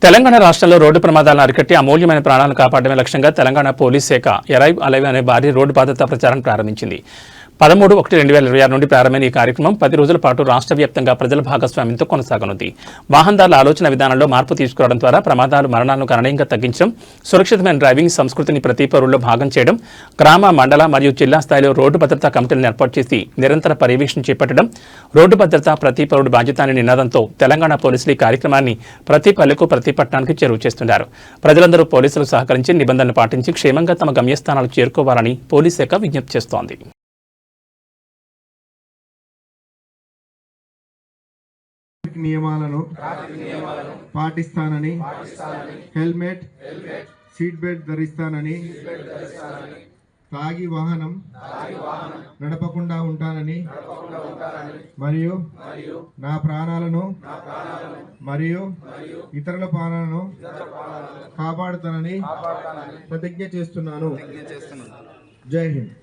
తెలంగాణ రాష్ట్రంలో రోడ్డు ప్రమాదాలను అరికట్టి అమూల్యమైన ప్రాణాలను కాపాడమే లక్ష్యంగా తెలంగాణ పోలీస్ శాఖ ఎరైవ్ అలైవ్ అనే భారీ రోడ్డు భద్రతా ప్రచారం ప్రారంభించింది. 13/1/2026 నుండి ప్రారంభమైన ఈ కార్యక్రమం 10 రోజుల పాటు రాష్ట్ర వ్యాప్తంగా ప్రజల భాగస్వామ్యంతో కొనసాగనుంది. వాహనదారుల ఆలోచన విధానంలో మార్పు తీసుకురావడం ద్వారా ప్రమాదాలు, మరణాలను గణనీయంగా తగ్గించడం, సురక్షితమైన డ్రైవింగ్ సంస్కృతిని ప్రతి పౌరుల్లో భాగం చేయడం, గ్రామ, మండల మరియు జిల్లా స్థాయిలో రోడ్డు భద్రతా కమిటీలను ఏర్పాటు చేసి నిరంతర పర్యవేక్షణ చేపట్టడం, రోడ్డు భద్రత ప్రతి పౌరుడు బాధ్యత అనే నినాదంతో తెలంగాణ పోలీసులు ఈ కార్యక్రమాన్ని ప్రతి పల్లెకు, ప్రతి పట్టణానికి చేరువ చేస్తున్నారు. ప్రజలందరూ పోలీసులకు సహకరించి నిబంధనలు పాటించి క్షేమంగా తమ గమ్యస్థానాలకు చేరుకోవాలని పోలీస్ శాఖ విజ్ఞప్తి చేస్తోంది. నియమాలను పాటిస్తానని, హెల్మెట్, సీట్ బెల్ట్ ధరిస్తానని, తాగి వాహనం నడపకుండా ఉంటానని మరియు నా ప్రాణాలను మరియు ఇతరుల ప్రాణాలను కాపాడుతానని ప్రతిజ్ఞ చేస్తున్నాను. జై హింద్.